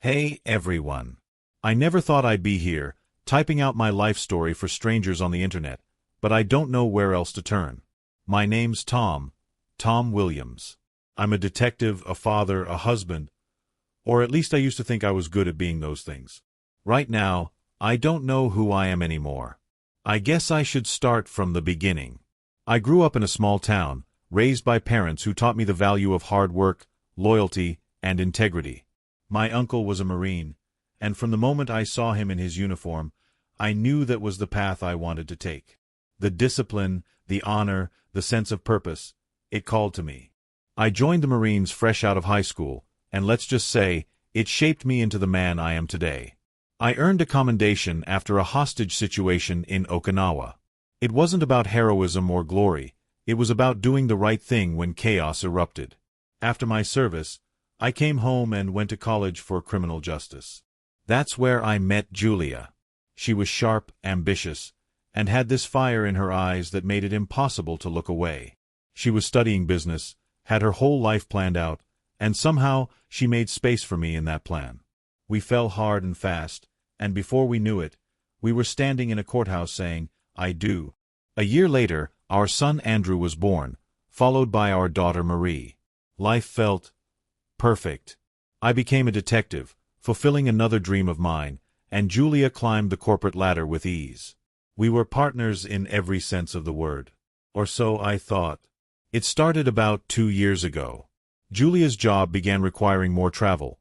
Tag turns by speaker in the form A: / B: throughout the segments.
A: Hey everyone. I never thought I'd be here, typing out my life story for strangers on the internet, but I don't know where else to turn. My name's Tom Williams. I'm a detective, a father, a husband, or at least I used to think I was good at being those things. Right now, I don't know who I am anymore. I guess I should start from the beginning. I grew up in a small town, raised by parents who taught me the value of hard work, loyalty, and integrity. My uncle was a Marine, and from the moment I saw him in his uniform, I knew that was the path I wanted to take. The discipline, the honor, the sense of purpose, it called to me. I joined the Marines fresh out of high school, and let's just say, it shaped me into the man I am today. I earned a commendation after a hostage situation in Okinawa. It wasn't about heroism or glory, it was about doing the right thing when chaos erupted. After my service, I came home and went to college for criminal justice. That's where I met Julia. She was sharp, ambitious, and had this fire in her eyes that made it impossible to look away. She was studying business, had her whole life planned out, and somehow she made space for me in that plan. We fell hard and fast, and before we knew it, we were standing in a courthouse saying, "I do." A year later, our son Andrew was born, followed by our daughter Marie. Life felt perfect. I became a detective, fulfilling another dream of mine, and Julia climbed the corporate ladder with ease. We were partners in every sense of the word. Or so I thought. It started about 2 years ago. Julia's job began requiring more travel,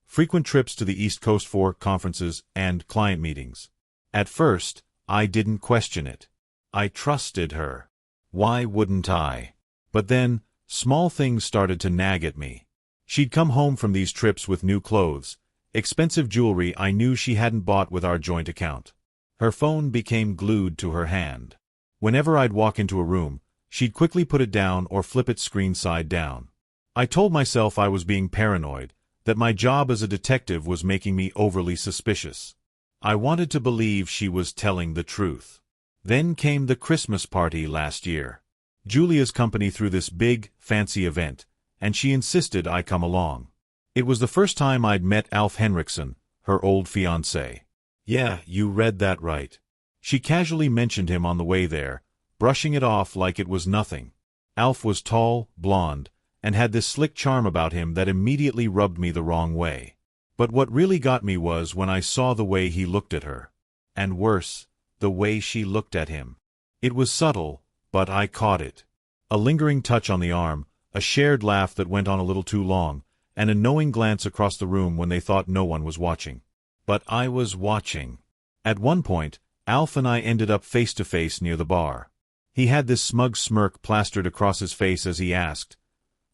A: frequent trips to the East Coast for conferences and client meetings. At first, I didn't question it. I trusted her. Why wouldn't I? But then, small things started to nag at me. She'd come home from these trips with new clothes, expensive jewelry I knew she hadn't bought with our joint account. Her phone became glued to her hand. Whenever I'd walk into a room, she'd quickly put it down or flip it screen side down. I told myself I was being paranoid, that my job as a detective was making me overly suspicious. I wanted to believe she was telling the truth. Then came the Christmas party last year. Julia's company threw this big, fancy event, and she insisted I come along. It was the first time I'd met Alf Henriksen, her old fiancé. Yeah, you read that right. She casually mentioned him on the way there, brushing it off like it was nothing. Alf was tall, blonde, and had this slick charm about him that immediately rubbed me the wrong way. But what really got me was when I saw the way he looked at her. And worse, the way she looked at him. It was subtle, but I caught it. A lingering touch on the arm, a shared laugh that went on a little too long, and a knowing glance across the room when they thought no one was watching. But I was watching. At one point, Alf and I ended up face to face near the bar. He had this smug smirk plastered across his face as he asked,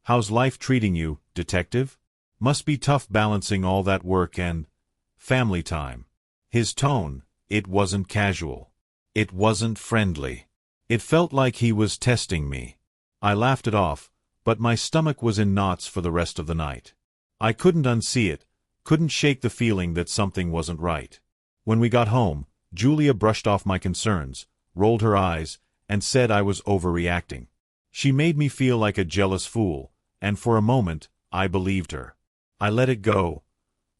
A: "How's life treating you, detective? Must be tough balancing all that work and family time." His tone, it wasn't casual. It wasn't friendly. It felt like he was testing me. I laughed it off, but my stomach was in knots for the rest of the night. I couldn't unsee it, couldn't shake the feeling that something wasn't right. When we got home, Julia brushed off my concerns, rolled her eyes, and said I was overreacting. She made me feel like a jealous fool, and for a moment, I believed her. I let it go,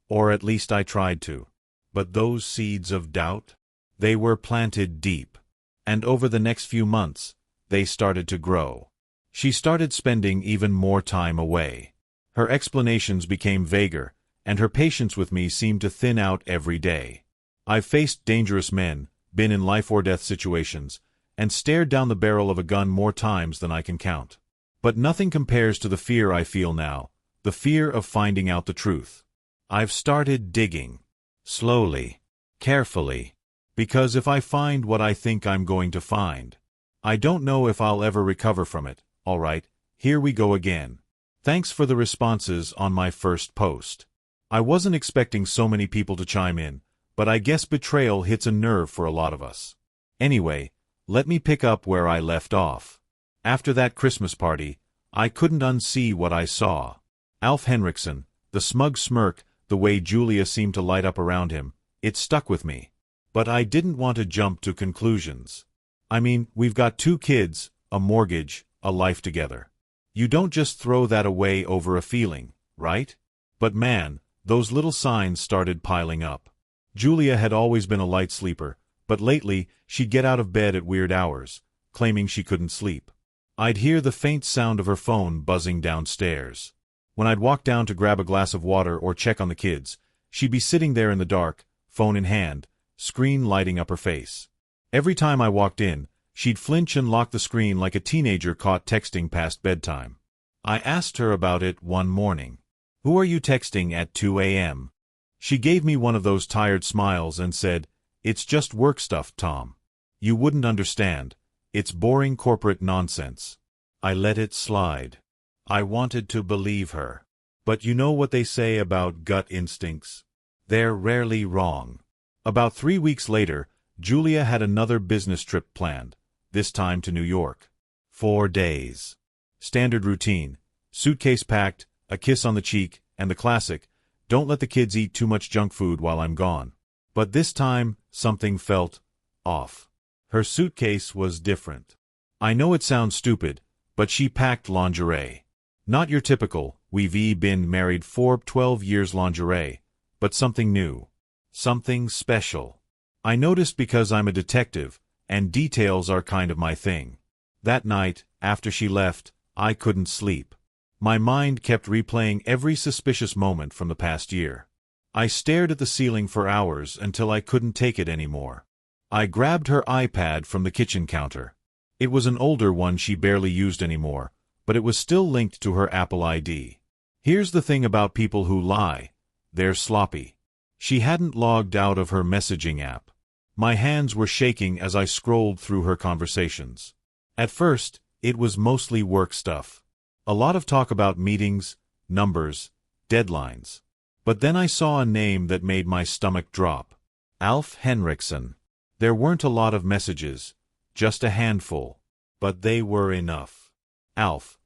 A: or at least I tried to. But those seeds of doubt, they were planted deep. And over the next few months, they started to grow. She started spending even more time away. Her explanations became vaguer, and her patience with me seemed to thin out every day. I've faced dangerous men, been in life-or-death situations, and stared down the barrel of a gun more times than I can count. But nothing compares to the fear I feel now, the fear of finding out the truth. I've started digging. Slowly. Carefully. Because if I find what I think I'm going to find, I don't know if I'll ever recover from it. All right, here we go again. Thanks for the responses on my first post. I wasn't expecting so many people to chime in, but I guess betrayal hits a nerve for a lot of us. Anyway, let me pick up where I left off. After that Christmas party, I couldn't unsee what I saw. Alf Henriksen, the smug smirk, the way Julia seemed to light up around him, it stuck with me. But I didn't want to jump to conclusions. I mean, we've got 2 kids, a mortgage, a life together. You don't just throw that away over a feeling, right? But man, Those little signs started piling up. Julia had always been a light sleeper, but lately she'd get out of bed at weird hours, claiming she couldn't sleep. I'd hear the faint sound of her phone buzzing downstairs. When I'd walk down to grab a glass of water or check on the kids, she'd be sitting there in the dark, phone in hand, screen lighting up her face. Every time I walked in, she'd flinch and lock the screen like a teenager caught texting past bedtime. I asked her about it one morning. "Who are you texting at 2 a.m.? She gave me one of those tired smiles and said, "It's just work stuff, Tom. You wouldn't understand. It's boring corporate nonsense." I let it slide. I wanted to believe her. But you know what they say about gut instincts? They're rarely wrong. About 3 weeks later, Julia had another business trip planned, this time to New York. 4 days. Standard routine. Suitcase packed, a kiss on the cheek, and the classic, "Don't let the kids eat too much junk food while I'm gone." But this time, something felt off. Her suitcase was different. I know it sounds stupid, but she packed lingerie. Not your typical, we've been married for 12 years lingerie, but something new. Something special. I noticed because I'm a detective, and details are kind of my thing. That night, after she left, I couldn't sleep. My mind kept replaying every suspicious moment from the past year. I stared at the ceiling for hours until I couldn't take it anymore. I grabbed her iPad from the kitchen counter. It was an older one she barely used anymore, but it was still linked to her Apple ID. Here's the thing about people who lie. They're sloppy. She hadn't logged out of her messaging app. My hands were shaking as I scrolled through her conversations. At first, it was mostly work stuff. A lot of talk about meetings, numbers, deadlines. But then I saw a name that made my stomach drop. Alf Henriksen. There weren't a lot of messages, just a handful. But they were enough. Alf.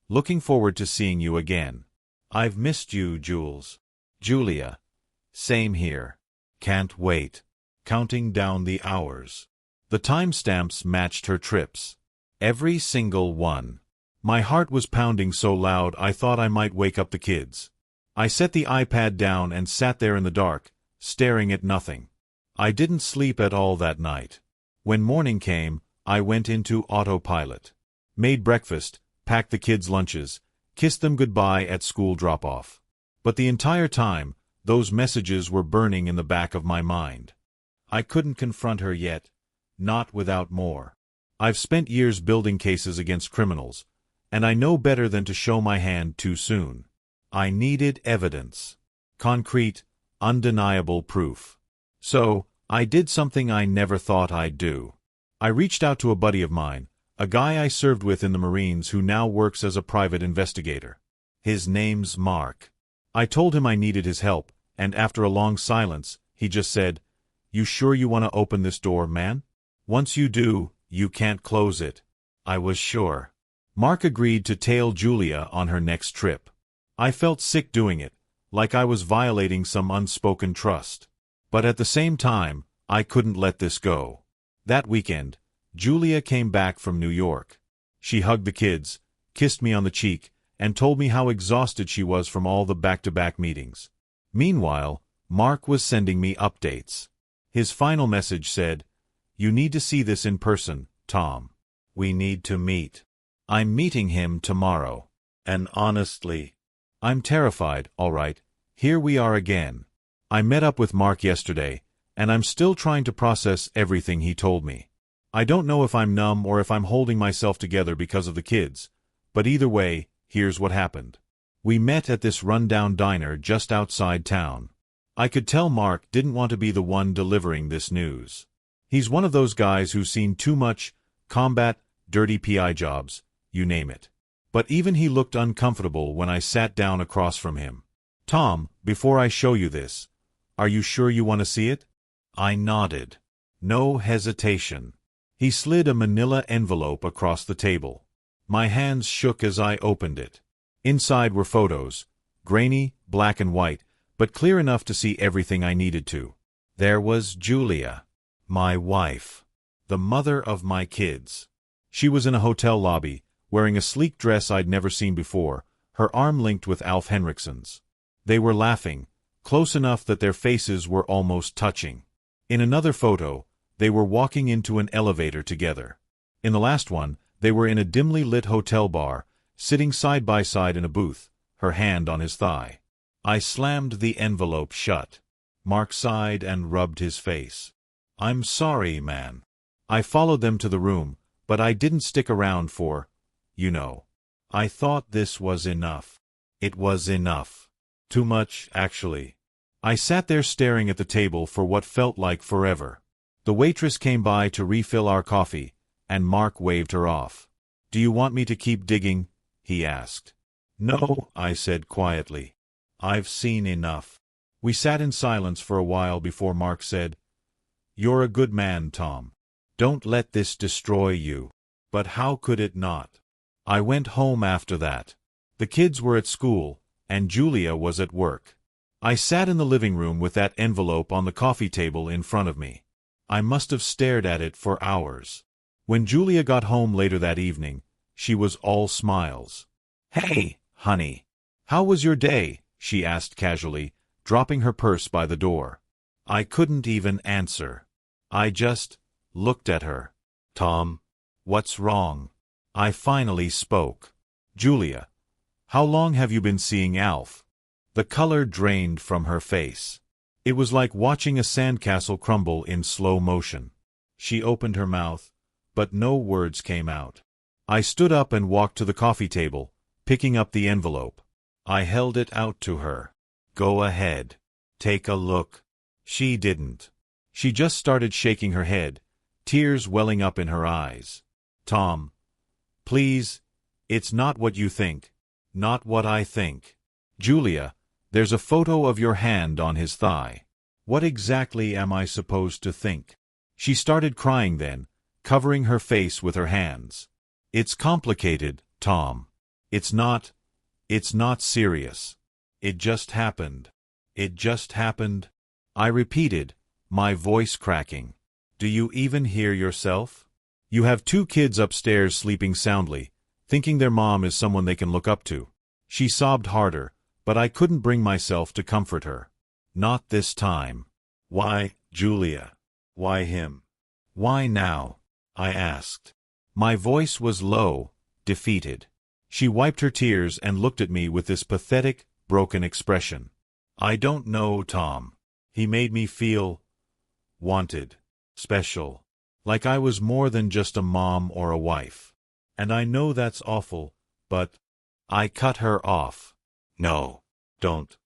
A: Looking forward to seeing you again. I've missed you, Jules. Julia. Same here. Can't wait. Counting down the hours. The timestamps matched her trips. Every single one. My heart was pounding so loud I thought I might wake up the kids. I set the iPad down and sat there in the dark, staring at nothing. I didn't sleep at all that night. When morning came, I went into autopilot. Made breakfast, packed the kids' lunches, kissed them goodbye at school drop-off. But the entire time, those messages were burning in the back of my mind. I couldn't confront her yet, not without more. I've spent years building cases against criminals, and I know better than to show my hand too soon. I needed evidence. Concrete, undeniable proof. So, I did something I never thought I'd do. I reached out to a buddy of mine, a guy I served with in the Marines who now works as a private investigator. His name's Mark. I told him I needed his help, and after a long silence, he just said, "You sure you want to open this door, man? Once you do, you can't close it." I was sure. Mark agreed to tail Julia on her next trip. I felt sick doing it, like I was violating some unspoken trust. But at the same time, I couldn't let this go. That weekend, Julia came back from New York. She hugged the kids, kissed me on the cheek, and told me how exhausted she was from all the back-to-back meetings. Meanwhile, Mark was sending me updates. His final message said, "You need to see this in person, Tom. We need to meet. I'm meeting him tomorrow. And honestly, I'm terrified, all right. Here we are again. I met up with Mark yesterday, and I'm still trying to process everything he told me. I don't know if I'm numb or if I'm holding myself together because of the kids, but either way, here's what happened. We met at this rundown diner just outside town. I could tell Mark didn't want to be the one delivering this news. He's one of those guys who's seen too much combat, dirty PI jobs, you name it. But even he looked uncomfortable when I sat down across from him. "Tom, before I show you this, are you sure you want to see it?" I nodded. No hesitation. He slid a manila envelope across the table. My hands shook as I opened it. Inside were photos, grainy, black and white, but clear enough to see everything I needed to. There was Julia, my wife, the mother of my kids. She was in a hotel lobby, wearing a sleek dress I'd never seen before, her arm linked with Alf Henriksen's. They were laughing, close enough that their faces were almost touching. In another photo, they were walking into an elevator together. In the last one, they were in a dimly lit hotel bar, sitting side by side in a booth, her hand on his thigh. I slammed the envelope shut. Mark sighed and rubbed his face. "I'm sorry, man." I followed them to the room, but I didn't stick around for, you know. I thought this was enough. It was enough. Too much, actually. I sat there staring at the table for what felt like forever. The waitress came by to refill our coffee, and Mark waved her off. "Do you want me to keep digging?" he asked. "No," I said quietly. "I've seen enough." We sat in silence for a while before Mark said, "You're a good man, Tom. Don't let this destroy you." But how could it not? I went home after that. The kids were at school, and Julia was at work. I sat in the living room with that envelope on the coffee table in front of me. I must have stared at it for hours. When Julia got home later that evening, she was all smiles. "Hey, honey. How was your day?" she asked casually, dropping her purse by the door. I couldn't even answer. I just looked at her. "Tom, what's wrong?" I finally spoke. "Julia, how long have you been seeing Alf?" The color drained from her face. It was like watching a sandcastle crumble in slow motion. She opened her mouth, but no words came out. I stood up and walked to the coffee table, picking up the envelope. I held it out to her. "Go ahead. Take a look." She didn't. She just started shaking her head, tears welling up in her eyes. "Tom, please, it's not what you think. Not what I think." "Julia, there's a photo of your hand on his thigh. What exactly am I supposed to think?" She started crying then, covering her face with her hands. "It's complicated, Tom. It's not serious. It just happened. It just happened." I repeated, my voice cracking. "Do you even hear yourself? You have 2 kids upstairs sleeping soundly, thinking their mom is someone they can look up to." She sobbed harder, but I couldn't bring myself to comfort her. "Not this time." "Why, Julia? Why him? Why now?" I asked. My voice was low, defeated. She wiped her tears and looked at me with this pathetic, broken expression. "I don't know, Tom. He made me feel wanted, special, like I was more than just a mom or a wife. And I know that's awful, but—" I cut her off. "No, don't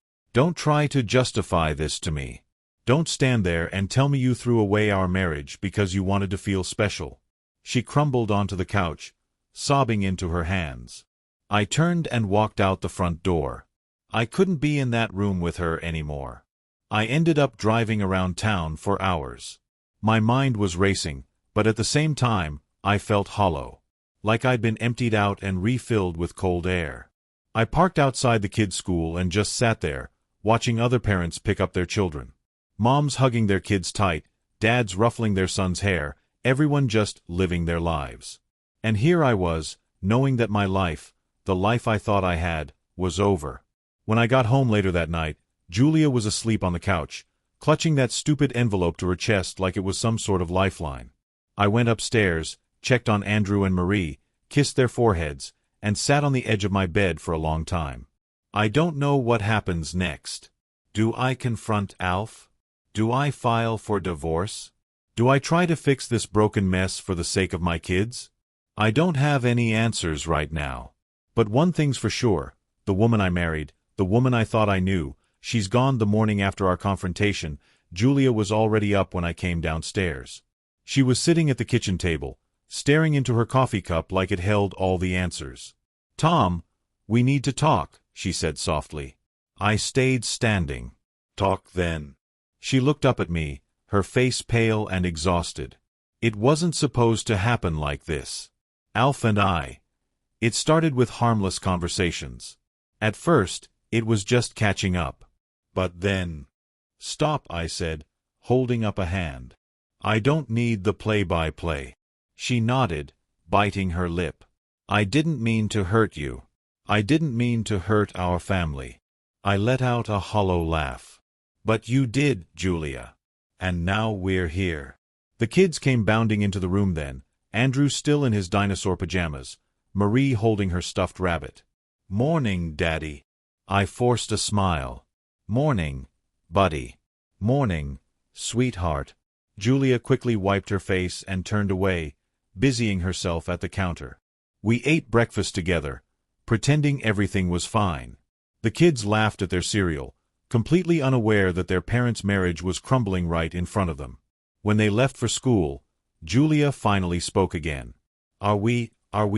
A: try to justify this to me. Don't stand there and tell me you threw away our marriage because you wanted to feel special." She crumbled onto the couch, sobbing into her hands. I turned and walked out the front door. I couldn't be in that room with her anymore. I ended up driving around town for hours. My mind was racing, but at the same time, I felt hollow, like I'd been emptied out and refilled with cold air. I parked outside the kids' school and just sat there, watching other parents pick up their children. Moms hugging their kids tight, dads ruffling their sons' hair, everyone just living their lives. And here I was, knowing that my life, the life I thought I had, was over. When I got home later that night, Julia was asleep on the couch, clutching that stupid envelope to her chest like it was some sort of lifeline. I went upstairs, checked on Andrew and Marie, kissed their foreheads, and sat on the edge of my bed for a long time. I don't know what happens next. Do I confront Alf? Do I file for divorce? Do I try to fix this broken mess for the sake of my kids? I don't have any answers right now. But one thing's for sure, the woman I married, the woman I thought I knew, she's gone the morning after our confrontation. Julia was already up when I came downstairs. She was sitting at the kitchen table, staring into her coffee cup like it held all the answers. "Tom, we need to talk," she said softly. I stayed standing. "Talk then." She looked up at me, her face pale and exhausted. "It wasn't supposed to happen like this. Alf and I. It started with harmless conversations. At first, it was just catching up. But then—" "Stop," I said, holding up a hand. "I don't need the play-by-play." She nodded, biting her lip. "I didn't mean to hurt you. I didn't mean to hurt our family." I let out a hollow laugh. But you did, Julia. And now we're here. The kids came bounding into the room then, Andrew still in his dinosaur pajamas, Marie holding her stuffed rabbit. "Morning, Daddy." I forced a smile. "Morning, buddy." "Morning, sweetheart." Julia quickly wiped her face and turned away, busying herself at the counter. We ate breakfast together, pretending everything was fine. The kids laughed at their cereal, completely unaware that their parents' marriage was crumbling right in front of them. When they left for school, Julia finally spoke again. Are we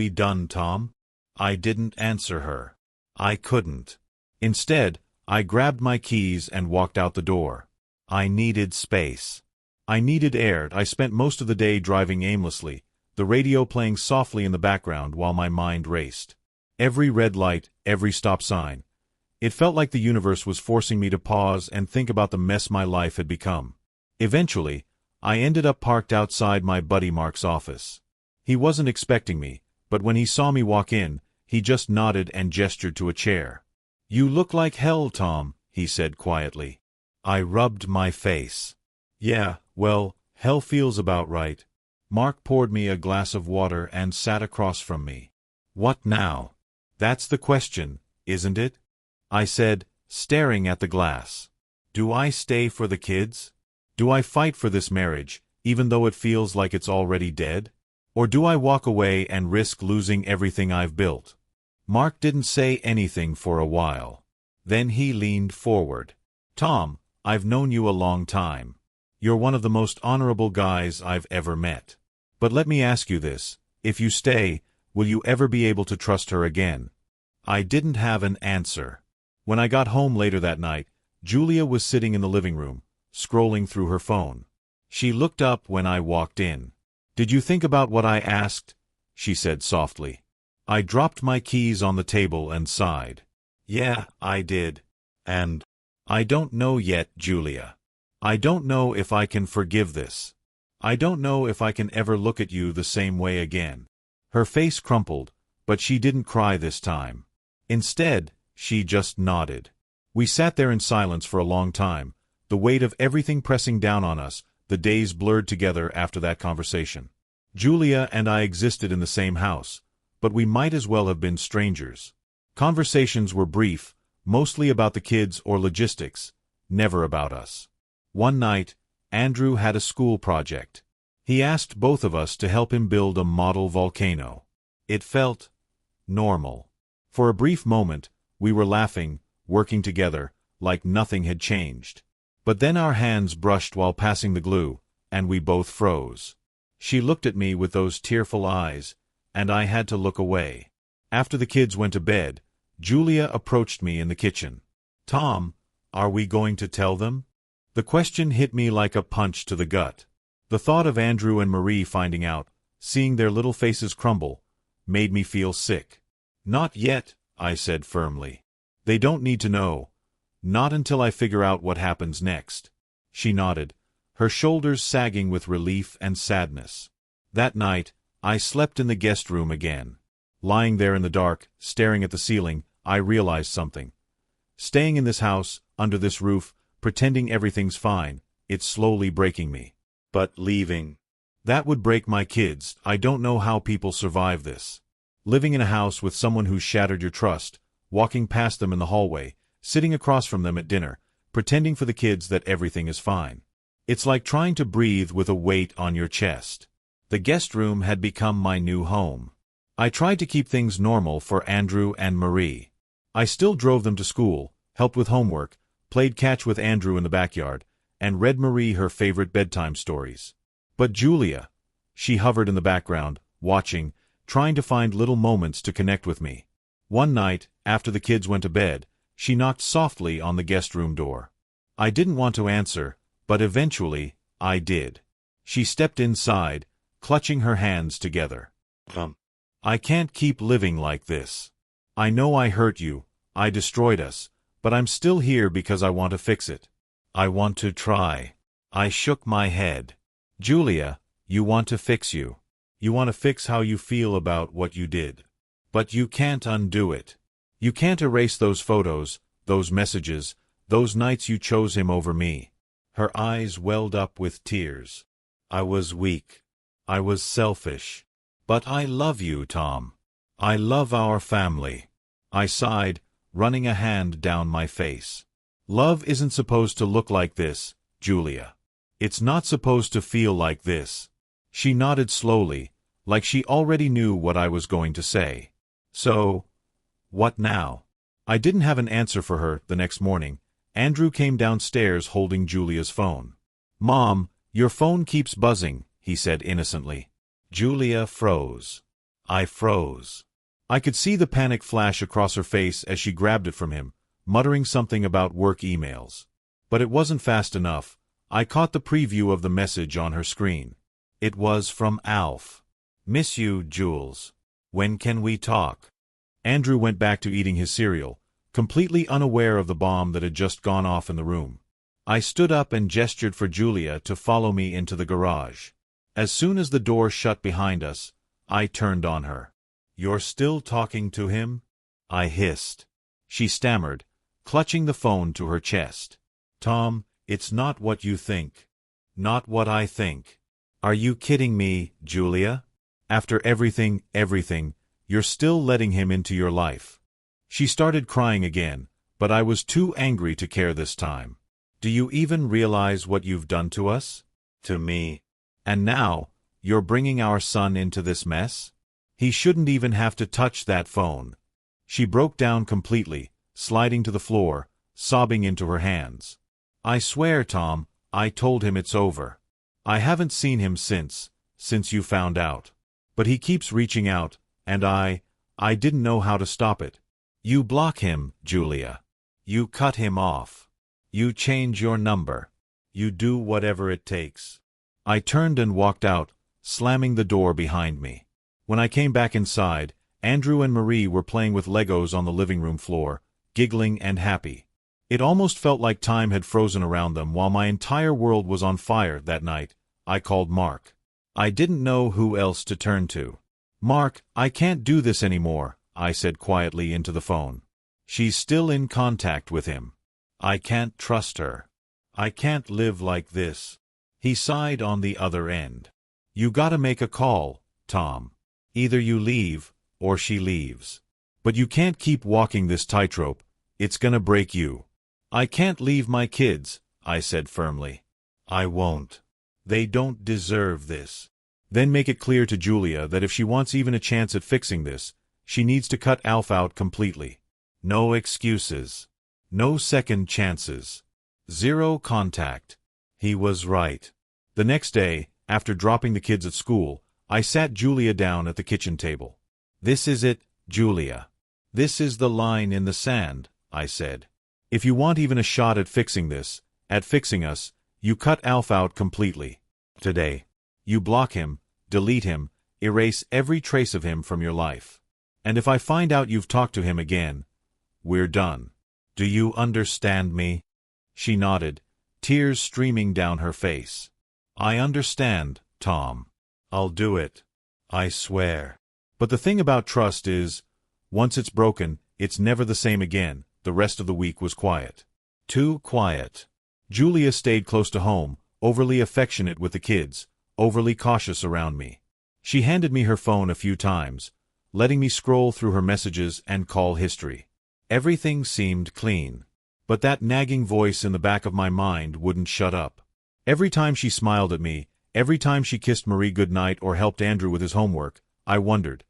A: done, Tom?" I didn't answer her. I couldn't. Instead, I grabbed my keys and walked out the door. I needed space. I needed air. I spent most of the day driving aimlessly, the radio playing softly in the background while my mind raced. Every red light, every stop sign. It felt like the universe was forcing me to pause and think about the mess my life had become. Eventually, I ended up parked outside my buddy Mark's office. He wasn't expecting me, but when he saw me walk in, he just nodded and gestured to a chair. "You look like hell, Tom," he said quietly. I rubbed my face. "Yeah, well, hell feels about right." Mark poured me a glass of water and sat across from me. "What now?" "That's the question, isn't it?" I said, staring at the glass. "Do I stay for the kids? Do I fight for this marriage, even though it feels like it's already dead? Or do I walk away and risk losing everything I've built?" Mark didn't say anything for a while. Then he leaned forward. "Tom, I've known you a long time. You're one of the most honorable guys I've ever met. But let me ask you this, if you stay, will you ever be able to trust her again?" I didn't have an answer. When I got home later that night, Julia was sitting in the living room, scrolling through her phone. She looked up when I walked in. "Did you think about what I asked?" she said softly. I dropped my keys on the table and sighed. "Yeah, I did. And I don't know yet, Julia. I don't know if I can forgive this. I don't know if I can ever look at you the same way again." Her face crumpled, but she didn't cry this time. Instead, she just nodded. We sat there in silence for a long time, the weight of everything pressing down on us, the days blurred together after that conversation. Julia and I existed in the same house, but we might as well have been strangers. Conversations were brief, mostly about the kids or logistics, never about us. One night, Andrew had a school project. He asked both of us to help him build a model volcano. It felt normal. For a brief moment, we were laughing, working together, like nothing had changed. But then our hands brushed while passing the glue, and we both froze. She looked at me with those tearful eyes, and I had to look away. After the kids went to bed, Julia approached me in the kitchen. "Tom, are we going to tell them?" The question hit me like a punch to the gut. The thought of Andrew and Marie finding out, seeing their little faces crumble, made me feel sick. "Not yet," I said firmly. "They don't need to know. Not until I figure out what happens next." She nodded, her shoulders sagging with relief and sadness. That night, I slept in the guest room again. Lying there in the dark, staring at the ceiling, I realized something. Staying in this house, under this roof, pretending everything's fine, it's slowly breaking me. But leaving, that would break my kids. I don't know how people survive this. Living in a house with someone who's shattered your trust, walking past them in the hallway, sitting across from them at dinner, pretending for the kids that everything is fine. It's like trying to breathe with a weight on your chest. The guest room had become my new home. I tried to keep things normal for Andrew and Marie. I still drove them to school, helped with homework, played catch with Andrew in the backyard, and read Marie her favorite bedtime stories. But Julia, she hovered in the background, watching, trying to find little moments to connect with me. One night, after the kids went to bed, she knocked softly on the guest room door. I didn't want to answer, but eventually, I did. She stepped inside, clutching her hands together. "I can't keep living like this. I know I hurt you, I destroyed us, but I'm still here because I want to fix it. I want to try." I shook my head. "Julia, you want to fix you. You want to fix how you feel about what you did. But you can't undo it. You can't erase those photos, those messages, Those nights you chose him over me. Her eyes welled up with tears. I was weak. I was selfish. But I love you, Tom. I love our family. I sighed, running a hand down my face. Love isn't supposed to look like this, Julia. It's not supposed to feel like this. She nodded slowly, like she already knew what I was going to say. So, what now? I didn't have an answer for her the next morning. Andrew came downstairs holding Julia's phone. "Mom, your phone keeps buzzing," he said innocently. Julia froze. I froze. I could see the panic flash across her face as she grabbed it from him, muttering something about work emails. But it wasn't fast enough. I caught the preview of the message on her screen. It was from Alf. "Miss you, Jules. When can we talk?" Andrew went back to eating his cereal, completely unaware of the bomb that had just gone off in the room. I stood up and gestured for Julia to follow me into the garage. As soon as the door shut behind us, I turned on her. "You're still talking to him?" I hissed. She stammered, clutching the phone to her chest. "Tom, it's not what you think. Not what I think." "Are you kidding me, Julia? After everything, you're still letting him into your life?" She started crying again, but I was too angry to care this time. "Do you even realize what you've done to us? To me? And now, you're bringing our son into this mess? He shouldn't even have to touch that phone." She broke down completely, sliding to the floor, sobbing into her hands. "I swear, Tom, I told him it's over. I haven't seen him since you found out. But he keeps reaching out, and I didn't know how to stop it. You block him, Julia. You cut him off. You change your number. You do whatever it takes." I turned and walked out, slamming the door behind me. When I came back inside, Andrew and Marie were playing with Legos on the living room floor, giggling and happy. It almost felt like time had frozen around them while my entire world was on fire that night. I called Mark. I didn't know who else to turn to. "Mark, I can't do this anymore," I said quietly into the phone. "She's still in contact with him. I can't trust her. I can't live like this." He sighed on the other end. "You gotta make a call, Tom. Either you leave, or she leaves. But you can't keep walking this tightrope. It's gonna break you." "I can't leave my kids," I said firmly. "I won't. They don't deserve this." Then make it clear to Julia that if she wants even a chance at fixing this, she needs to cut Alf out completely. No excuses. No second chances. Zero contact. He was right. The next day, after dropping the kids at school, I sat Julia down at the kitchen table. "This is it, Julia. This is the line in the sand," I said. "If you want even a shot at fixing this, at fixing us, you cut Alf out completely. Today. You block him, delete him, erase every trace of him from your life. And if I find out you've talked to him again, we're done. Do you understand me?" She nodded, tears streaming down her face. "I understand, Tom. I'll do it. I swear." But the thing about trust is, once it's broken, it's never the same again. The rest of the week was quiet. Too quiet. Julia stayed close to home, overly affectionate with the kids, overly cautious around me. She handed me her phone a few times, letting me scroll through her messages and call history. Everything seemed clean. But that nagging voice in the back of my mind wouldn't shut up. Every time she smiled at me, every time she kissed Marie goodnight or helped Andrew with his homework, I wondered,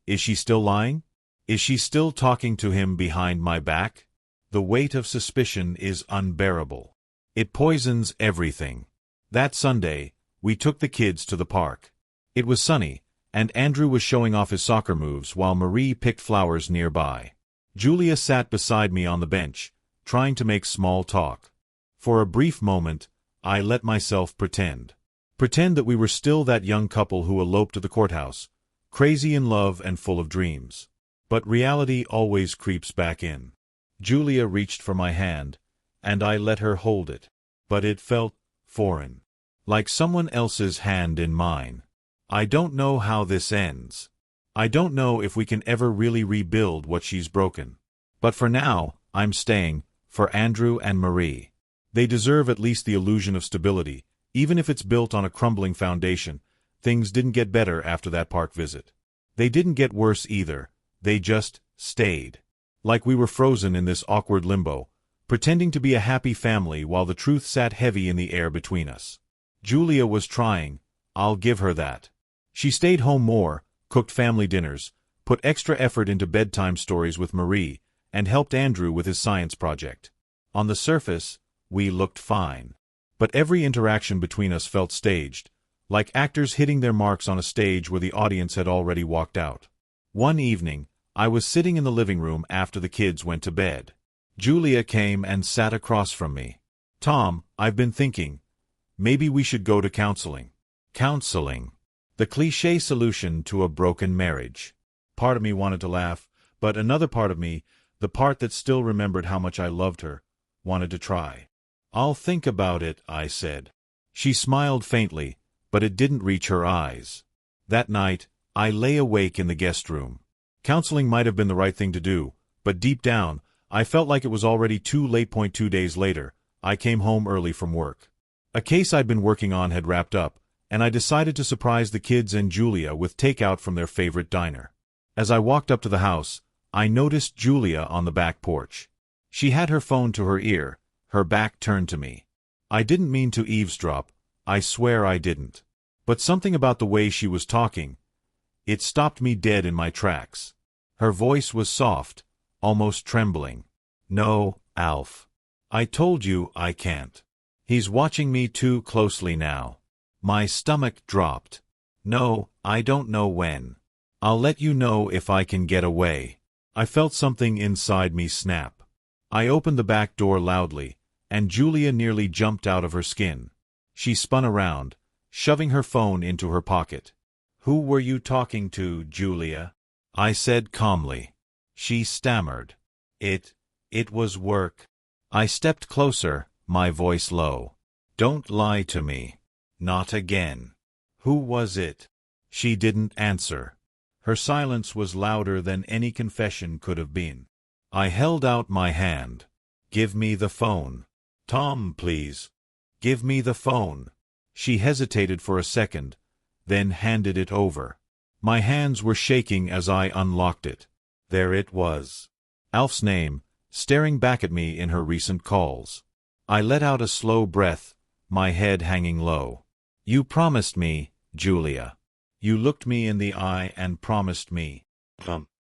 A: is she still lying? Is she still talking to him behind my back? The weight of suspicion is unbearable. It poisons everything. That Sunday, we took the kids to the park. It was sunny, and Andrew was showing off his soccer moves while Marie picked flowers nearby. Julia sat beside me on the bench, trying to make small talk. For a brief moment, I let myself pretend. Pretend that we were still that young couple who eloped to the courthouse, crazy in love and full of dreams. But reality always creeps back in. Julia reached for my hand, and I let her hold it. But it felt foreign. Like someone else's hand in mine. I don't know how this ends. I don't know if we can ever really rebuild what she's broken. But for now, I'm staying, For Andrew and Marie. They deserve at least the illusion of stability, even if it's built on a crumbling foundation. Things didn't get better after that park visit. They didn't get worse either, they just stayed. Like we were frozen in this awkward limbo, pretending to be a happy family while the truth sat heavy in the air between us. Julia was trying, I'll give her that. She stayed home more, cooked family dinners, put extra effort into bedtime stories with Marie, and helped Andrew with his science project. On the surface, we looked fine. But every interaction between us felt staged, like actors hitting their marks on a stage where the audience had already walked out. One evening, I was sitting in the living room after the kids went to bed. Julia came and sat across from me. Tom, I've been thinking, maybe we should go to counseling. Counseling. The cliché solution to a broken marriage. Part of me wanted to laugh, but another part of me, the part that still remembered how much I loved her, wanted to try. I'll think about it, I said. She smiled faintly, but it didn't reach her eyes. That night, I lay awake in the guest room. Counseling might have been the right thing to do, but deep down, I felt like it was already too late. 2 days later, I came home early from work. A case I'd been working on had wrapped up, and I decided to surprise the kids and Julia with takeout from their favorite diner. As I walked up to the house, I noticed Julia on the back porch. She had her phone to her ear, her back turned to me. I didn't mean to eavesdrop, I swear I didn't. But something about the way she was talking, it stopped me dead in my tracks. Her voice was soft, almost trembling. No, Alf. I told you I can't. He's watching me too closely now. My stomach dropped. No, I don't know when. I'll let you know if I can get away. I felt something inside me snap. I opened the back door loudly, and Julia nearly jumped out of her skin. She spun around, shoving her phone into her pocket. Who were you talking to, Julia? I said calmly. She stammered. It was work. I stepped closer, my voice low. Don't lie to me. Not again. Who was it? She didn't answer. Her silence was louder than any confession could have been. I held out my hand. Give me the phone. Tom, please. Give me the phone. She hesitated for a second, then handed it over. My hands were shaking as I unlocked it. There it was. Alf's name, staring back at me in her recent calls. I let out a slow breath, my head hanging low. You promised me, Julia. You looked me in the eye and promised me.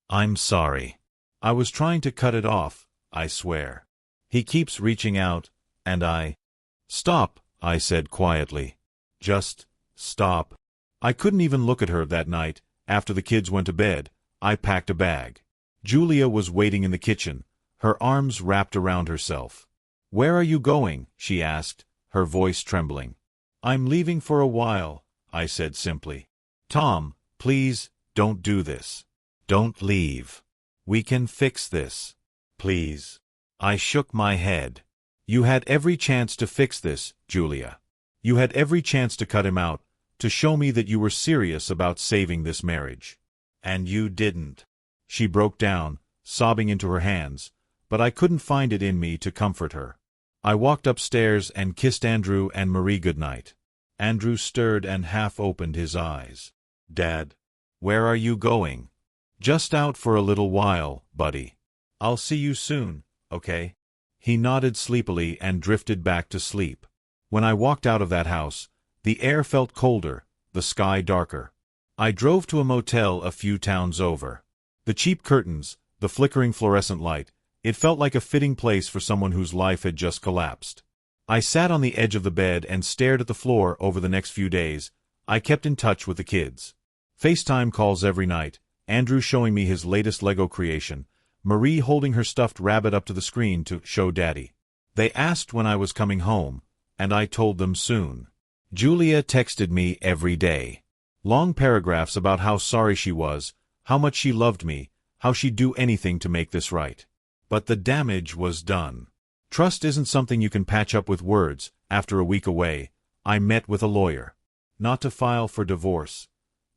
A: I'm sorry. I was trying to cut it off, I swear. He keeps reaching out, and I... Stop, I said quietly. Just stop. I couldn't even look at her that night. After the kids went to bed, I packed a bag. Julia was waiting in the kitchen, her arms wrapped around herself. Where are you going? She asked, her voice trembling. I'm leaving for a while, I said simply. Tom, please, don't do this. Don't leave. We can fix this. Please. I shook my head. You had every chance to fix this, Julia. You had every chance to cut him out, to show me that you were serious about saving this marriage. And you didn't. She broke down, sobbing into her hands, but I couldn't find it in me to comfort her. I walked upstairs and kissed Andrew and Marie goodnight. Andrew stirred and half opened his eyes. Dad, where are you going? Just out for a little while, buddy. I'll see you soon, okay? He nodded sleepily and drifted back to sleep. When I walked out of that house, the air felt colder, the sky darker. I drove to a motel a few towns over. The cheap curtains, the flickering fluorescent light, it felt like a fitting place for someone whose life had just collapsed. I sat on the edge of the bed and stared at the floor. Over the next few days, I kept in touch with the kids. FaceTime calls every night, Andrew showing me his latest Lego creation, Marie holding her stuffed rabbit up to the screen to show Daddy. They asked when I was coming home, and I told them soon. Julia texted me every day. Long paragraphs about how sorry she was, how much she loved me, how she'd do anything to make this right. But the damage was done. Trust isn't something you can patch up with words. After a week away, I met with a lawyer. Not to file for divorce.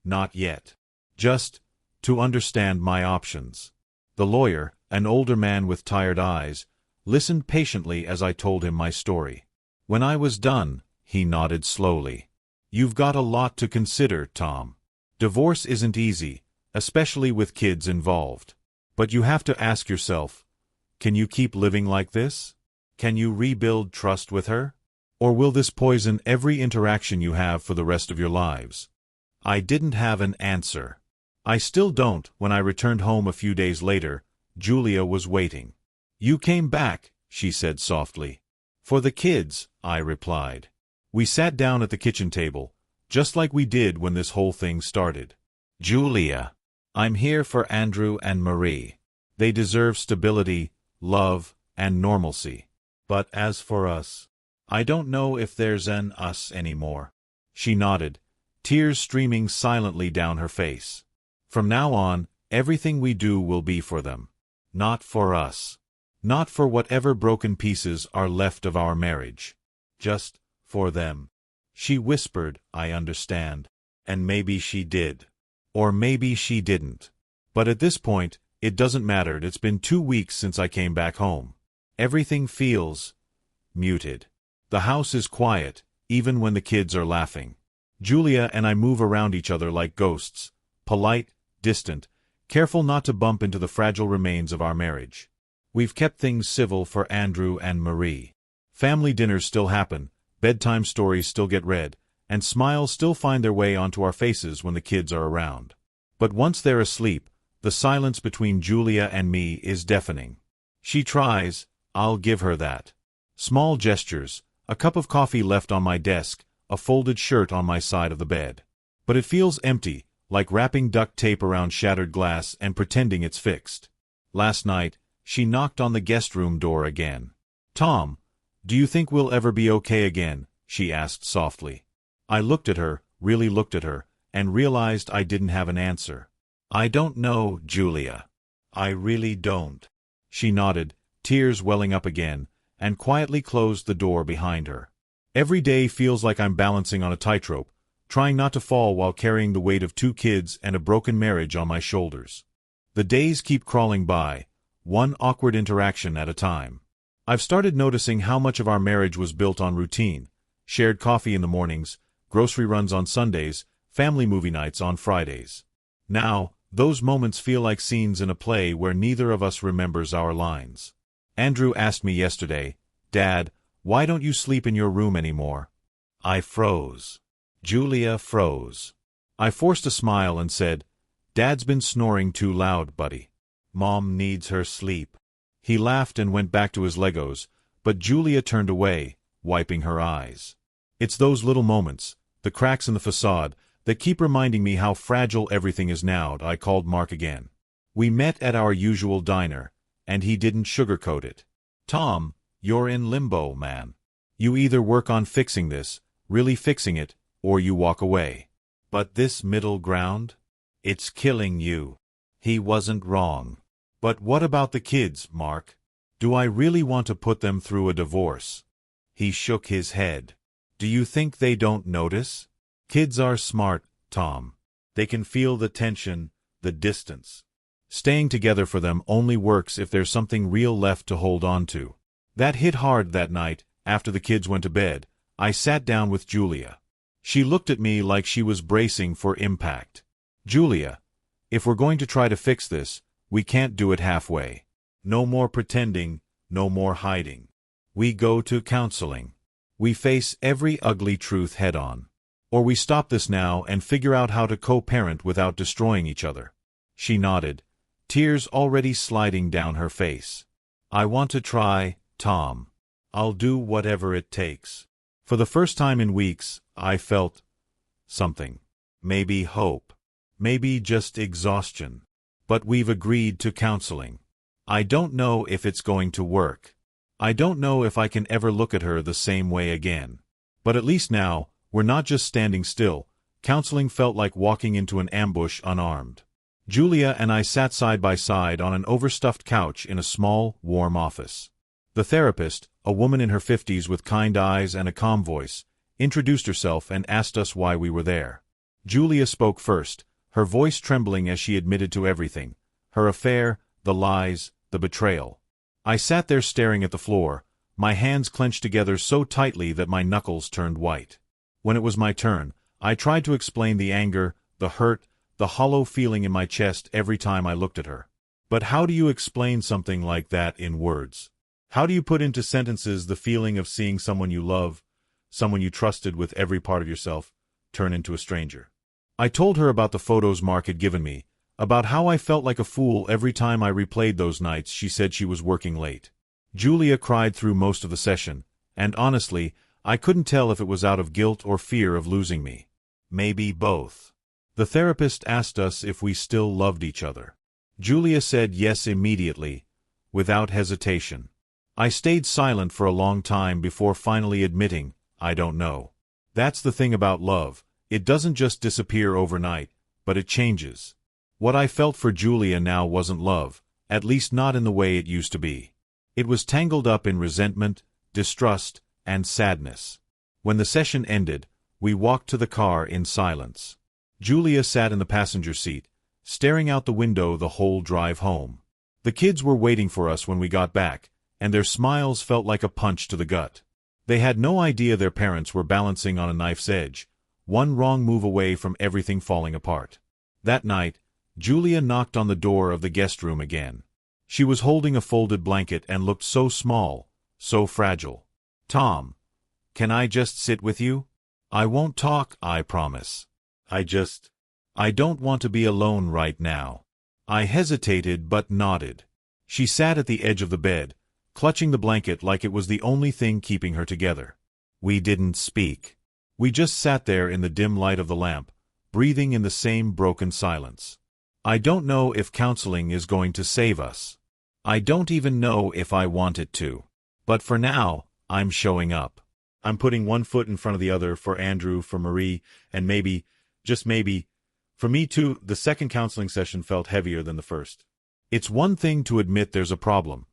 A: Not yet. Just to understand my options. The lawyer, an older man with tired eyes, listened patiently as I told him my story. When I was done, he nodded slowly. You've got a lot to consider, Tom. Divorce isn't easy, especially with kids involved. But you have to ask yourself, can you keep living like this? Can you rebuild trust with her? Or will this poison every interaction you have for the rest of your lives? I didn't have an answer. I still don't. When I returned home a few days later, Julia was waiting. You came back, she said softly. For the kids, I replied. We sat down at the kitchen table, just like we did when this whole thing started. Julia, I'm here for Andrew and Marie. They deserve stability, love, and normalcy. But as for us, I don't know if there's an us anymore. She nodded, tears streaming silently down her face. From now on, everything we do will be for them. Not for us. Not for whatever broken pieces are left of our marriage. Just for them. She whispered, I understand. And maybe she did. Or maybe she didn't. But at this point, it doesn't matter. It's been 2 weeks since I came back home. Everything feels muted. The house is quiet, even when the kids are laughing. Julia and I move around each other like ghosts, polite, distant, careful not to bump into the fragile remains of our marriage. We've kept things civil for Andrew and Marie. Family dinners still happen, bedtime stories still get read, and smiles still find their way onto our faces when the kids are around. But once they're asleep, the silence between Julia and me is deafening. She tries, I'll give her that. Small gestures, a cup of coffee left on my desk, a folded shirt on my side of the bed. But it feels empty, like wrapping duct tape around shattered glass and pretending it's fixed. Last night, she knocked on the guest room door again. Tom, do you think we'll ever be okay again? She asked softly. I looked at her, really looked at her, and realized I didn't have an answer. I don't know, Julia. I really don't. She nodded, tears welling up again, and quietly closed the door behind her. Every day feels like I'm balancing on a tightrope, trying not to fall while carrying the weight of 2 kids and a broken marriage on my shoulders. The days keep crawling by, one awkward interaction at a time. I've started noticing how much of our marriage was built on routine: shared coffee in the mornings, grocery runs on Sundays, family movie nights on Fridays. Now, those moments feel like scenes in a play where neither of us remembers our lines. Andrew asked me yesterday, Dad, why don't you sleep in your room anymore? I froze. Julia froze. I forced a smile and said, Dad's been snoring too loud, buddy. Mom needs her sleep. He laughed and went back to his Legos, but Julia turned away, wiping her eyes. It's those little moments, the cracks in the facade, that keep reminding me how fragile everything is now. I called Mark again. We met at our usual diner, and he didn't sugarcoat it. Tom, you're in limbo, man. You either work on fixing this, really fixing it, or you walk away. But this middle ground? It's killing you. He wasn't wrong. But what about the kids, Mark? Do I really want to put them through a divorce? He shook his head. Do you think they don't notice? Kids are smart, Tom. They can feel the tension, the distance. Staying together for them only works if there's something real left to hold on to. That hit hard that night. After the kids went to bed, I sat down with Julia. She looked at me like she was bracing for impact. Julia, if we're going to try to fix this, we can't do it halfway. No more pretending, no more hiding. We go to counseling. We face every ugly truth head-on. Or we stop this now and figure out how to co-parent without destroying each other. She nodded, tears already sliding down her face. I want to try, Tom. I'll do whatever it takes. For the first time in weeks, I felt something. Maybe hope. Maybe just exhaustion. But we've agreed to counseling. I don't know if it's going to work. I don't know if I can ever look at her the same way again. But at least now, we're not just standing still. Counseling felt like walking into an ambush unarmed. Julia and I sat side by side on an overstuffed couch in a small, warm office. The therapist, a woman in her 50s with kind eyes and a calm voice, introduced herself and asked us why we were there. Julia spoke first, her voice trembling as she admitted to everything: her affair, the lies, the betrayal. I sat there staring at the floor, my hands clenched together so tightly that my knuckles turned white. When it was my turn, I tried to explain the anger, the hurt, the hollow feeling in my chest every time I looked at her. But how do you explain something like that in words? How do you put into sentences the feeling of seeing someone you love, someone you trusted with every part of yourself, turn into a stranger? I told her about the photos Mark had given me, about how I felt like a fool every time I replayed those nights she said she was working late. Julia cried through most of the session, and honestly, I couldn't tell if it was out of guilt or fear of losing me. Maybe both. The therapist asked us if we still loved each other. Julia said yes immediately, without hesitation. I stayed silent for a long time before finally admitting, I don't know. That's the thing about love, it doesn't just disappear overnight, but it changes. What I felt for Julia now wasn't love, at least not in the way it used to be. It was tangled up in resentment, distrust, and sadness. When the session ended, we walked to the car in silence. Julia sat in the passenger seat, staring out the window the whole drive home. The kids were waiting for us when we got back, and their smiles felt like a punch to the gut. They had no idea their parents were balancing on a knife's edge, one wrong move away from everything falling apart. That night, Julia knocked on the door of the guest room again. She was holding a folded blanket and looked so small, so fragile. Tom, can I just sit with you? I won't talk, I promise. I don't want to be alone right now. I hesitated but nodded. She sat at the edge of the bed, clutching the blanket like it was the only thing keeping her together. We didn't speak. We just sat there in the dim light of the lamp, breathing in the same broken silence. I don't know if counseling is going to save us. I don't even know if I want it to. But for now, I'm showing up. I'm putting one foot in front of the other for Andrew, for Marie, and maybe, just maybe, for me too. The second counseling session felt heavier than the first. It's one thing to admit there's a problem.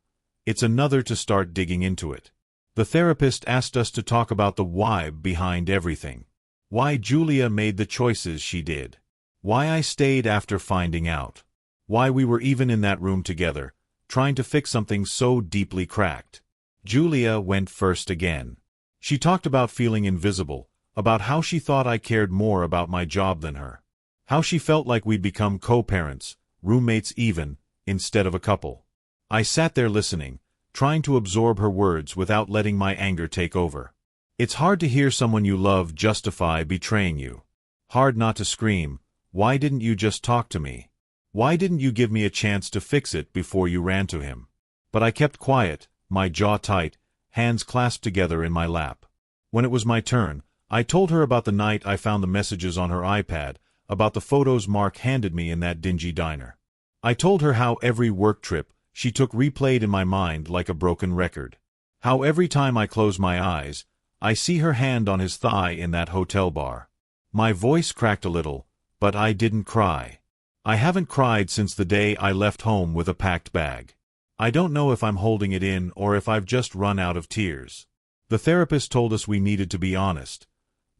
A: It's another to start digging into it. The therapist asked us to talk about the why behind everything. Why Julia made the choices she did. Why I stayed after finding out. Why we were even in that room together, trying to fix something so deeply cracked. Julia went first again. She talked about feeling invisible, about how she thought I cared more about my job than her. How she felt like we'd become co-parents, roommates even, instead of a couple. I sat there listening, trying to absorb her words without letting my anger take over. It's hard to hear someone you love justify betraying you. Hard not to scream, why didn't you just talk to me? Why didn't you give me a chance to fix it before you ran to him? But I kept quiet, my jaw tight, hands clasped together in my lap. When it was my turn, I told her about the night I found the messages on her iPad, about the photos Mark handed me in that dingy diner. I told her how every work trip she took replayed in my mind like a broken record. How every time I close my eyes, I see her hand on his thigh in that hotel bar. My voice cracked a little, but I didn't cry. I haven't cried since the day I left home with a packed bag. I don't know if I'm holding it in or if I've just run out of tears. The therapist told us we needed to be honest,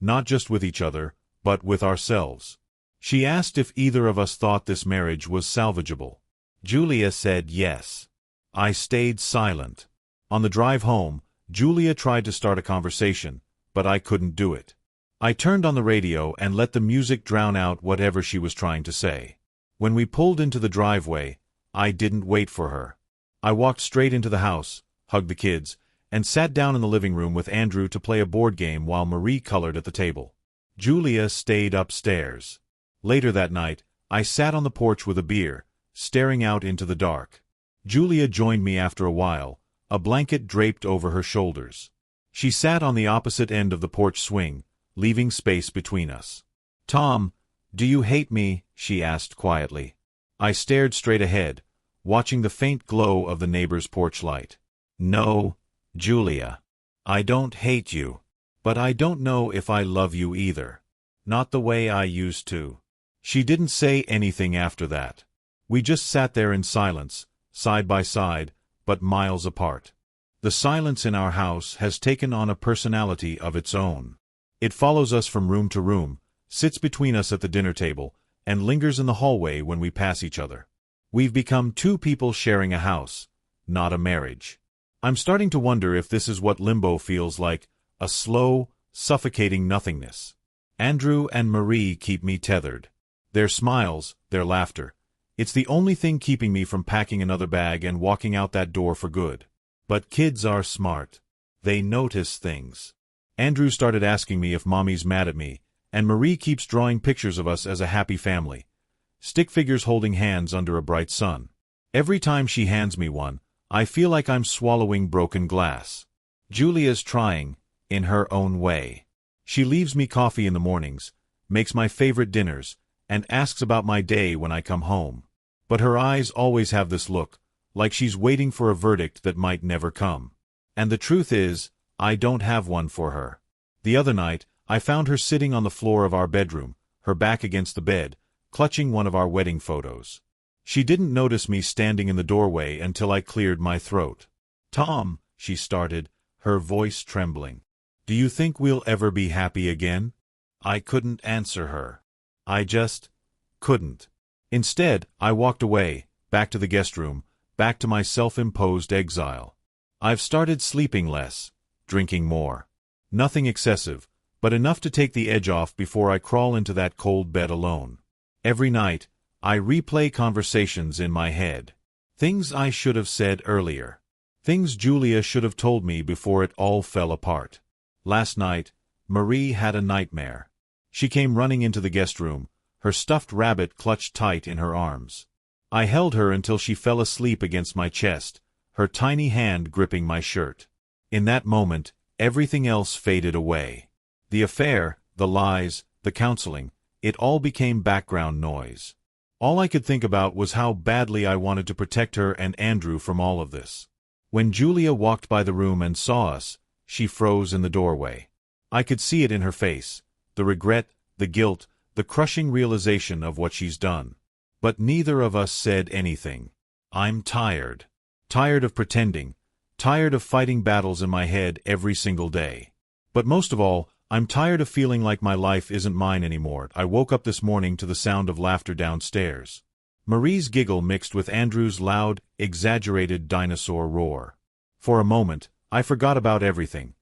A: not just with each other, but with ourselves. She asked if either of us thought this marriage was salvageable. Julia said yes. I stayed silent. On the drive home, Julia tried to start a conversation, but I couldn't do it. I turned on the radio and let the music drown out whatever she was trying to say. When we pulled into the driveway, I didn't wait for her. I walked straight into the house, hugged the kids, and sat down in the living room with Andrew to play a board game while Marie colored at the table. Julia stayed upstairs. Later that night, I sat on the porch with a beer, staring out into the dark. Julia joined me after a while, a blanket draped over her shoulders. She sat on the opposite end of the porch swing, leaving space between us. "Tom, do you hate me?" she asked quietly. I stared straight ahead, watching the faint glow of the neighbor's porch light. "No, Julia. I don't hate you. But I don't know if I love you either. Not the way I used to." She didn't say anything after that. We just sat there in silence, side by side, but miles apart. The silence in our house has taken on a personality of its own. It follows us from room to room, sits between us at the dinner table, and lingers in the hallway when we pass each other. We've become two people sharing a house, not a marriage. I'm starting to wonder if this is what limbo feels like, a slow, suffocating nothingness. Andrew and Marie keep me tethered. Their smiles, their laughter. It's the only thing keeping me from packing another bag and walking out that door for good. But kids are smart. They notice things. Andrew started asking me if Mommy's mad at me, and Marie keeps drawing pictures of us as a happy family. Stick figures holding hands under a bright sun. Every time she hands me one, I feel like I'm swallowing broken glass. Julia's trying, in her own way. She leaves me coffee in the mornings, makes my favorite dinners, and asks about my day when I come home. But her eyes always have this look, like she's waiting for a verdict that might never come. And the truth is, I don't have one for her. The other night, I found her sitting on the floor of our bedroom, her back against the bed, clutching one of our wedding photos. She didn't notice me standing in the doorway until I cleared my throat. "Tom," she started, her voice trembling. "Do you think we'll ever be happy again?" I couldn't answer her. I just couldn't. Instead, I walked away, back to the guest room, back to my self-imposed exile. I've started sleeping less, drinking more. Nothing excessive, but enough to take the edge off before I crawl into that cold bed alone. Every night, I replay conversations in my head. Things I should have said earlier. Things Julia should have told me before it all fell apart. Last night, Marie had a nightmare. She came running into the guest room, her stuffed rabbit clutched tight in her arms. I held her until she fell asleep against my chest, her tiny hand gripping my shirt. In that moment, everything else faded away. The affair, the lies, the counseling, it all became background noise. All I could think about was how badly I wanted to protect her and Andrew from all of this. When Julia walked by the room and saw us, she froze in the doorway. I could see it in her face, the regret, the guilt, the crushing realization of what she's done. But neither of us said anything. I'm tired. Tired of pretending. Tired of fighting battles in my head every single day. But most of all, I'm tired of feeling like my life isn't mine anymore. I woke up this morning to the sound of laughter downstairs. Marie's giggle mixed with Andrew's loud, exaggerated dinosaur roar. For a moment, I forgot about everything.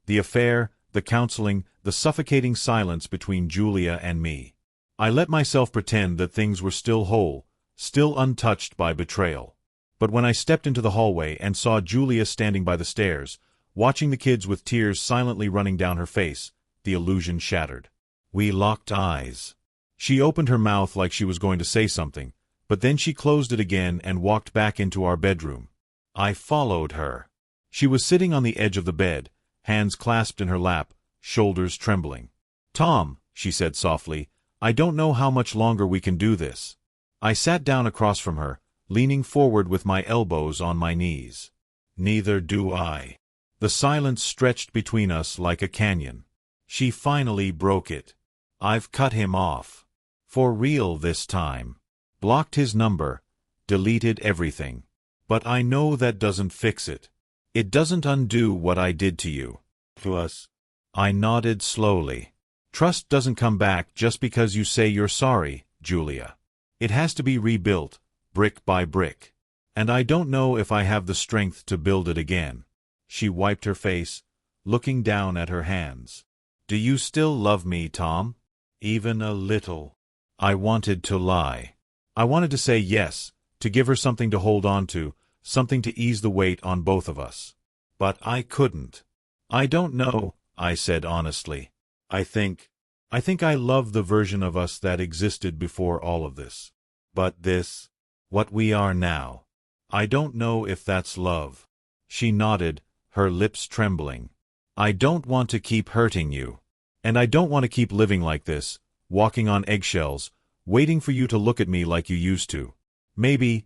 A: The affair, the counseling, the suffocating silence between Julia and me. I let myself pretend that things were still whole, still untouched by betrayal. But when I stepped into the hallway and saw Julia standing by the stairs, watching the kids with tears silently running down her face, the illusion shattered. We locked eyes. She opened her mouth like she was going to say something, but then she closed it again and walked back into our bedroom. I followed her. She was sitting on the edge of the bed, hands clasped in her lap, shoulders trembling. "Tom," she said softly, "I don't know how much longer we can do this." I sat down across from her, leaning forward with my elbows on my knees. "Neither do I." The silence stretched between us like a canyon. She finally broke it. "I've cut him off. For real this time. Blocked his number, deleted everything. But I know that doesn't fix it. It doesn't undo what I did to you. To us." I nodded slowly. "Trust doesn't come back just because you say you're sorry, Julia. It has to be rebuilt, brick by brick. And I don't know if I have the strength to build it again." She wiped her face, looking down at her hands. "Do you still love me, Tom? Even a little?" I wanted to lie. I wanted to say yes, to give her something to hold on to, something to ease the weight on both of us. But I couldn't. "I don't know," I said honestly. I think I love the version of us that existed before all of this. But this, what we are now, I don't know if that's love." She nodded, her lips trembling. "I don't want to keep hurting you. And I don't want to keep living like this, walking on eggshells, waiting for you to look at me like you used to. Maybe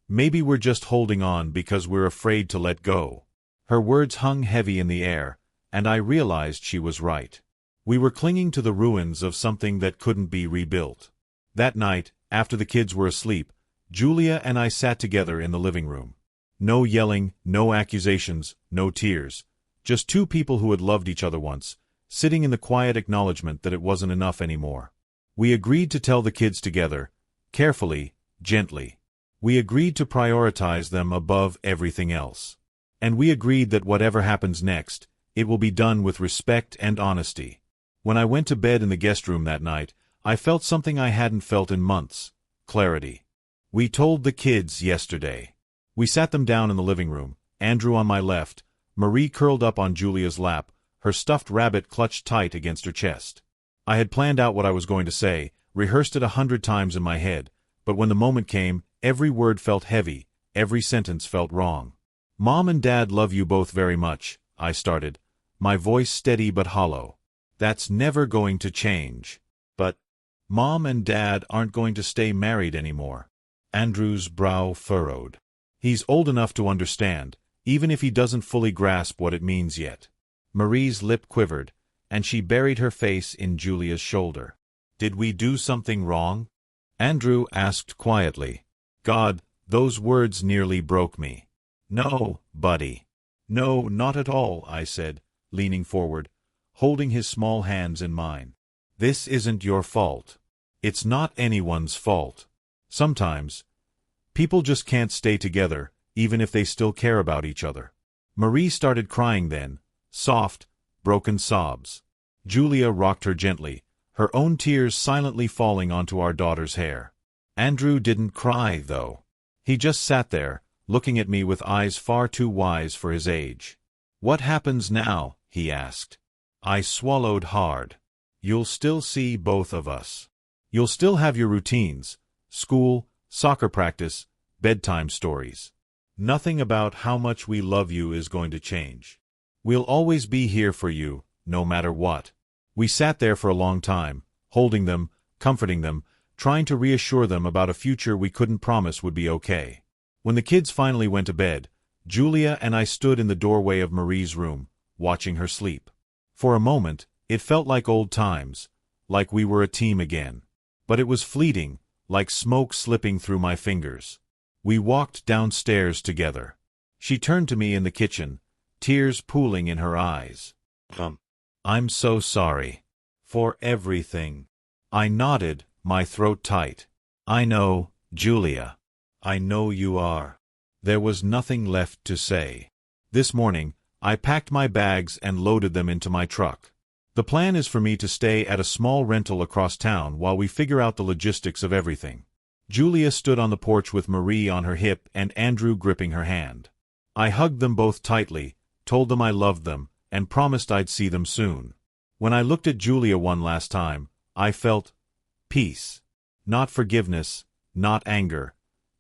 A: we're just holding on because we're afraid to let go." Her words hung heavy in the air, and I realized she was right. We were clinging to the ruins of something that couldn't be rebuilt. That night, after the kids were asleep, Julia and I sat together in the living room. No yelling, no accusations, no tears. Just two people who had loved each other once, sitting in the quiet acknowledgement that it wasn't enough anymore. We agreed to tell the kids together, carefully, gently. We agreed to prioritize them above everything else. And we agreed that whatever happens next, it will be done with respect and honesty. When I went to bed in the guest room that night, I felt something I hadn't felt in months: clarity. We told the kids yesterday. We sat them down in the living room, Andrew on my left, Marie curled up on Julia's lap, her stuffed rabbit clutched tight against her chest. I had planned out what I was going to say, rehearsed it 100 times in my head, but when the moment came, every word felt heavy, every sentence felt wrong. "Mom and Dad love you both very much," I started, my voice steady but hollow. "That's never going to change. But Mom and Dad aren't going to stay married anymore." Andrew's brow furrowed. He's old enough to understand, even if he doesn't fully grasp what it means yet. Marie's lip quivered, and she buried her face in Julia's shoulder. "Did we do something wrong?" Andrew asked quietly. God, those words nearly broke me. "No, buddy. No, not at all," I said, leaning forward, holding his small hands in mine. "This isn't your fault. It's not anyone's fault. Sometimes, people just can't stay together, even if they still care about each other." Marie started crying then, soft, broken sobs. Julia rocked her gently, her own tears silently falling onto our daughter's hair. Andrew didn't cry, though. He just sat there, looking at me with eyes far too wise for his age. "What happens now?" he asked. I swallowed hard. "You'll still see both of us. You'll still have your routines, school, soccer practice, bedtime stories. Nothing about how much we love you is going to change. We'll always be here for you, no matter what." We sat there for a long time, holding them, comforting them, trying to reassure them about a future we couldn't promise would be okay. When the kids finally went to bed, Julia and I stood in the doorway of Marie's room, watching her sleep. For a moment, it felt like old times, like we were a team again. But it was fleeting, like smoke slipping through my fingers. We walked downstairs together. She turned to me in the kitchen, tears pooling in her eyes. "I'm so sorry. For everything." I nodded, my throat tight. "I know, Julia. I know you are." There was nothing left to say. This morning, I packed my bags and loaded them into my truck. The plan is for me to stay at a small rental across town while we figure out the logistics of everything. Julia stood on the porch with Marie on her hip and Andrew gripping her hand. I hugged them both tightly, told them I loved them, and promised I'd see them soon. When I looked at Julia one last time, I felt peace. Not forgiveness, not anger,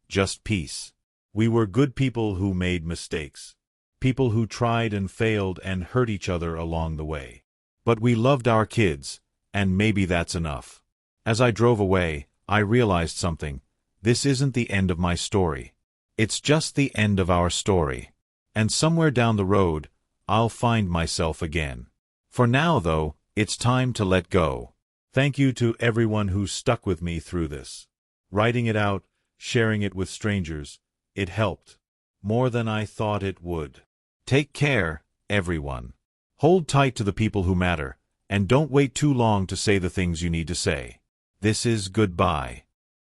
A: just peace. We were good people who made mistakes. People who tried and failed and hurt each other along the way. But we loved our kids, and maybe that's enough. As I drove away, I realized something. This isn't the end of my story. It's just the end of our story. And somewhere down the road, I'll find myself again. For now, though, it's time to let go. Thank you to everyone who stuck with me through this. Writing it out, sharing it with strangers, it helped. More than I thought it would. Take care, everyone. Hold tight to the people who matter, and don't wait too long to say the things you need to say. This is goodbye.